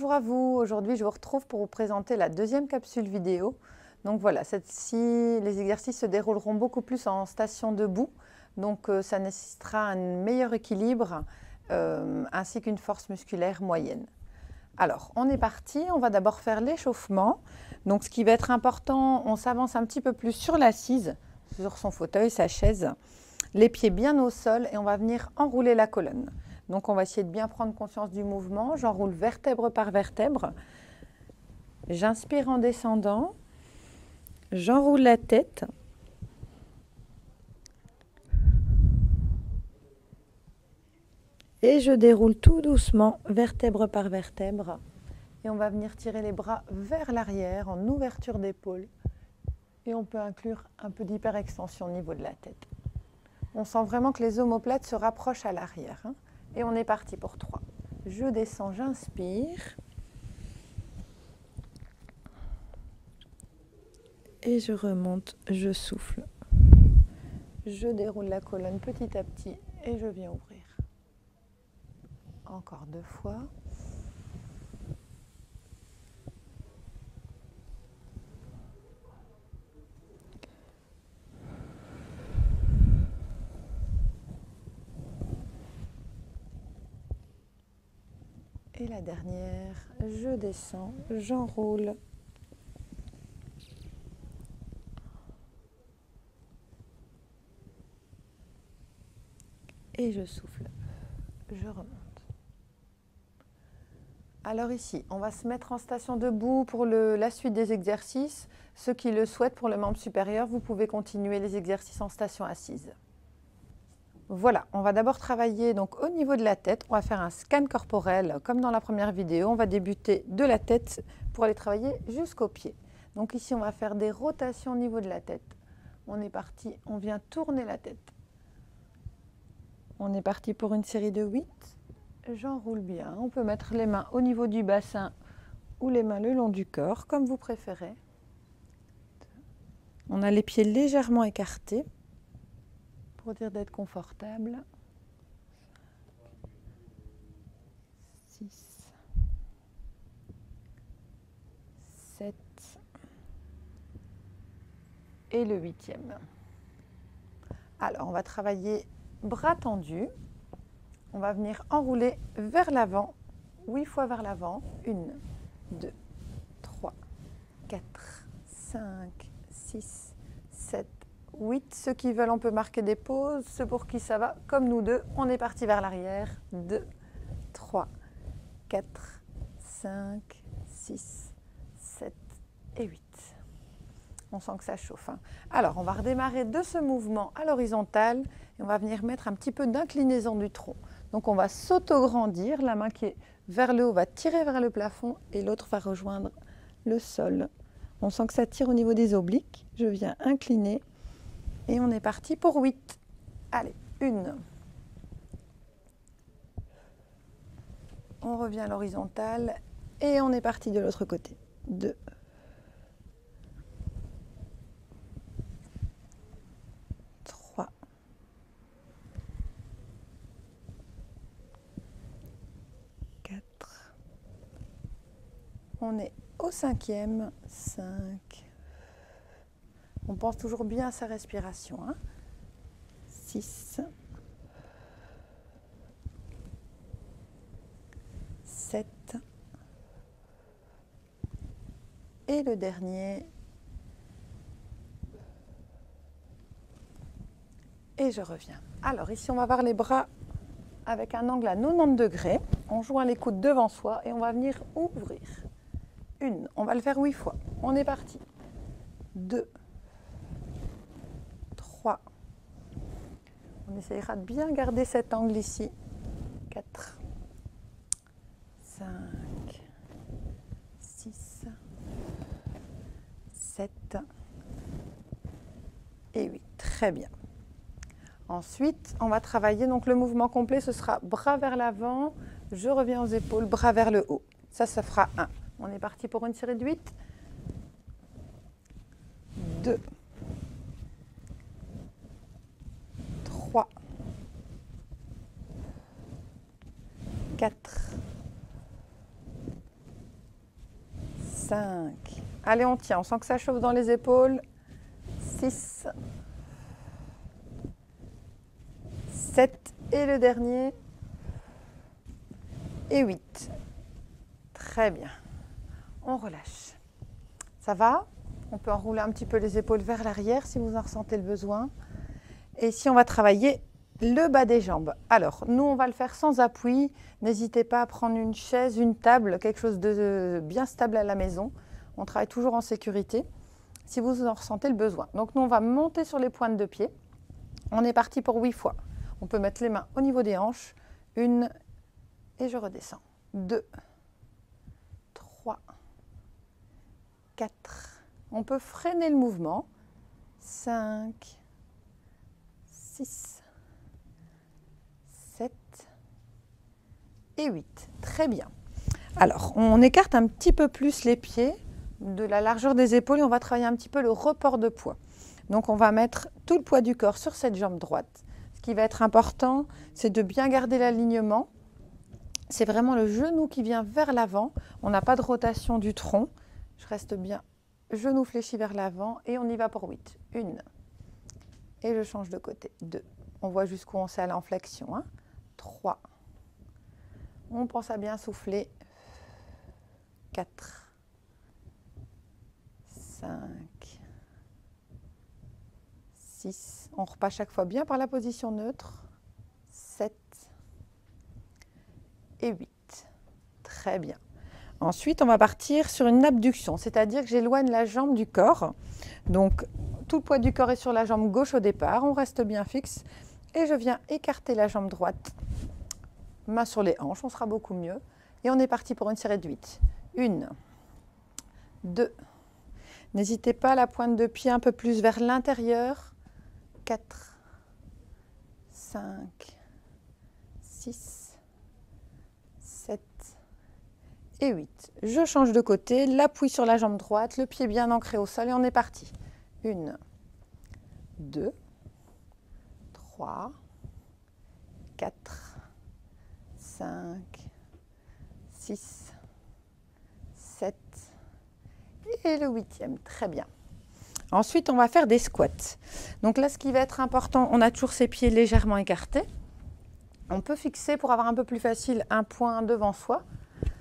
Bonjour à vous, aujourd'hui je vous retrouve pour vous présenter la deuxième capsule vidéo. Donc voilà, cette-ci, les exercices se dérouleront beaucoup plus en station debout, donc ça nécessitera un meilleur équilibre ainsi qu'une force musculaire moyenne. Alors, on est parti, on va d'abord faire l'échauffement. Donc ce qui va être important, on s'avance un petit peu plus sur l'assise, sur son fauteuil, sa chaise, les pieds bien au sol et on va venir enrouler la colonne. Donc on va essayer de bien prendre conscience du mouvement. J'enroule vertèbre par vertèbre. J'inspire en descendant. J'enroule la tête. Et je déroule tout doucement, vertèbre par vertèbre. Et on va venir tirer les bras vers l'arrière en ouverture d'épaule. Et on peut inclure un peu d'hyperextension au niveau de la tête. On sent vraiment que les omoplates se rapprochent à l'arrière. Et on est parti pour 3. Je descends, j'inspire. Et je remonte, je souffle. Je déroule la colonne petit à petit et je viens ouvrir. Encore 2 fois. Et la dernière, je descends, j'enroule. Et je souffle, je remonte. Alors ici, on va se mettre en station debout pour la suite des exercices. Ceux qui le souhaitent pour le membre supérieur, vous pouvez continuer les exercices en station assise. Voilà, on va d'abord travailler donc au niveau de la tête. On va faire un scan corporel comme dans la première vidéo. On va débuter de la tête pour aller travailler jusqu'aux pieds. Donc ici, on va faire des rotations au niveau de la tête. On est parti, on vient tourner la tête. On est parti pour une série de 8. J'enroule bien. On peut mettre les mains au niveau du bassin ou les mains le long du corps, comme vous préférez. On a les pieds légèrement écartés pour dire d'être confortable. 6, 7 et le 8e. Alors, on va travailler bras tendus. On va venir enrouler vers l'avant, 8 fois vers l'avant. 1, 2, 3, 4, 5, 6, 7, 8. Ceux qui veulent, on peut marquer des pauses. Ceux pour qui ça va, comme nous deux, on est parti vers l'arrière. 2, 3, 4, 5, 6, 7 et 8. On sent que ça chauffe. Alors, on va redémarrer de ce mouvement à l'horizontale et on va venir mettre un petit peu d'inclinaison du tronc. Donc, on va s'auto-grandir. La main qui est vers le haut va tirer vers le plafond et l'autre va rejoindre le sol. On sent que ça tire au niveau des obliques. Je viens incliner et on est parti pour 8. Allez, 1. On revient à l'horizontale et on est parti de l'autre côté. 2. 3. 4. On est au 5e. 5. On pense toujours bien à sa respiration. 6. 7. Et le dernier. Et je reviens. Alors ici, on va avoir les bras avec un angle à 90 degrés. On joint les coudes devant soi et on va venir ouvrir. 1. On va le faire 8 fois. On est parti. 2. 3. On essayera de bien garder cet angle ici. 4. 5. 6. 7. Et 8. Très bien. Ensuite, on va travailler, donc le mouvement complet, ce sera bras vers l'avant, je reviens aux épaules, bras vers le haut. Ça fera 1. On est parti pour une série de 8. 2. 3. 4. 5. Allez, on tient, on sent que ça chauffe dans les épaules. 6. 7. Et le dernier. Et 8. Très bien. On relâche. Ça va? On peut enrouler un petit peu les épaules vers l'arrière si vous en ressentez le besoin. Et ici, on va travailler le bas des jambes. Alors, nous, on va le faire sans appui. N'hésitez pas à prendre une chaise, une table, quelque chose de bien stable à la maison. On travaille toujours en sécurité si vous en ressentez le besoin. Donc, nous, on va monter sur les pointes de pied. On est parti pour 8 fois. On peut mettre les mains au niveau des hanches. 1 et je redescends. 2, 3, 4. On peut freiner le mouvement. 5, 6, 7 et 8. Très bien. Alors, on écarte un petit peu plus les pieds de la largeur des épaules et on va travailler un petit peu le report de poids. Donc, on va mettre tout le poids du corps sur cette jambe droite. Ce qui va être important, c'est de bien garder l'alignement. C'est vraiment le genou qui vient vers l'avant. On n'a pas de rotation du tronc. Je reste bien, genou fléchi vers l'avant et on y va pour 8. 1. Et je change de côté. 2. On voit jusqu'où on sait aller en flexion. 3. On pense à bien souffler. 4. 5. 6. On repart chaque fois bien par la position neutre. 7. Et 8. Très bien. Ensuite, on va partir sur une abduction, c'est-à-dire que j'éloigne la jambe du corps. Donc, tout le poids du corps est sur la jambe gauche au départ. On reste bien fixe. Et je viens écarter la jambe droite. Main sur les hanches, on sera beaucoup mieux. Et on est parti pour une série de 8. 1, 2. N'hésitez pas à la pointe de pied un peu plus vers l'intérieur. 4, 5, 6, 7 et 8. Je change de côté, l'appui sur la jambe droite, le pied bien ancré au sol et on est parti. 1, 2, 3, 4, 5, 6, 7 et le 8e. Très bien. Ensuite, on va faire des squats. Donc là, ce qui va être important, on a toujours ses pieds légèrement écartés. On peut fixer, pour avoir un peu plus facile, un point devant soi.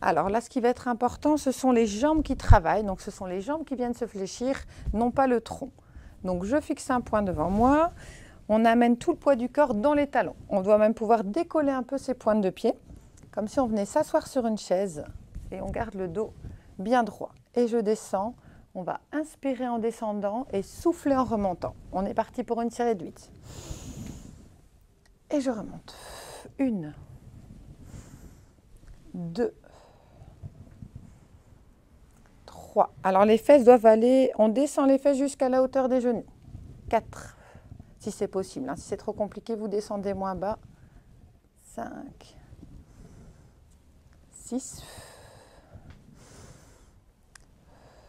Alors là, ce qui va être important, ce sont les jambes qui travaillent. Donc ce sont les jambes qui viennent se fléchir, non pas le tronc. Donc je fixe un point devant moi. On amène tout le poids du corps dans les talons. On doit même pouvoir décoller un peu ses pointes de pied, comme si on venait s'asseoir sur une chaise. Et on garde le dos bien droit. Et je descends. On va inspirer en descendant et souffler en remontant. On est parti pour une série de 8. Et je remonte. 1, 2, 3. Alors les fesses doivent aller, on descend les fesses jusqu'à la hauteur des genoux. 4, si c'est possible. Si c'est trop compliqué, vous descendez moins bas. 5, 6,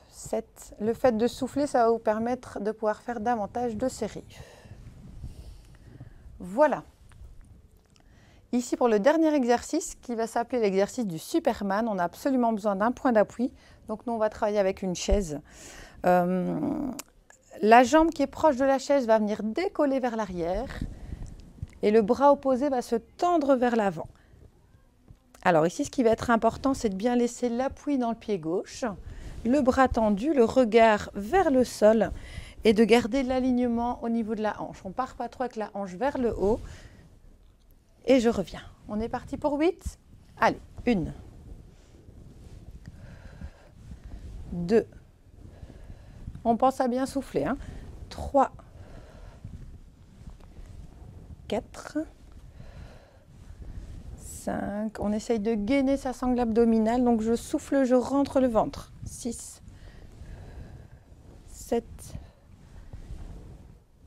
7. Le fait de souffler, ça va vous permettre de pouvoir faire davantage de séries. Voilà. Ici, pour le dernier exercice, qui va s'appeler l'exercice du Superman, on a absolument besoin d'un point d'appui. Donc, nous, on va travailler avec une chaise. La jambe qui est proche de la chaise va venir décoller vers l'arrière et le bras opposé va se tendre vers l'avant. Alors ici, ce qui va être important, c'est de bien laisser l'appui dans le pied gauche, le bras tendu, le regard vers le sol et de garder l'alignement au niveau de la hanche. On ne part pas trop avec la hanche vers le haut. Et je reviens. On est parti pour 8. Allez, 1, 2. On pense à bien souffler. 3, 4, 5. On essaye de gainer sa sangle abdominale. Donc je souffle, je rentre le ventre. 6, 7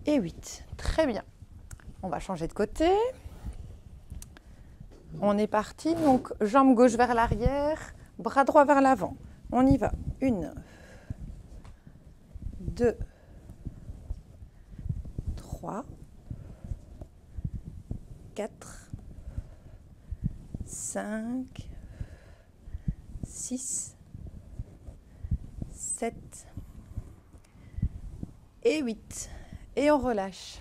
et 8. Très bien. On va changer de côté. On est parti, donc jambe gauche vers l'arrière, bras droit vers l'avant. On y va. 1, 2, 3, 4, 5, 6, 7 et 8. Et on relâche.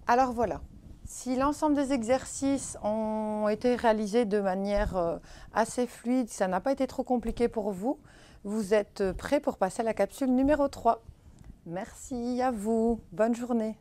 Alors voilà, si l'ensemble des exercices ont été réalisés de manière assez fluide, ça n'a pas été trop compliqué pour vous, vous êtes prêts pour passer à la capsule numéro 3. Merci à vous, bonne journée.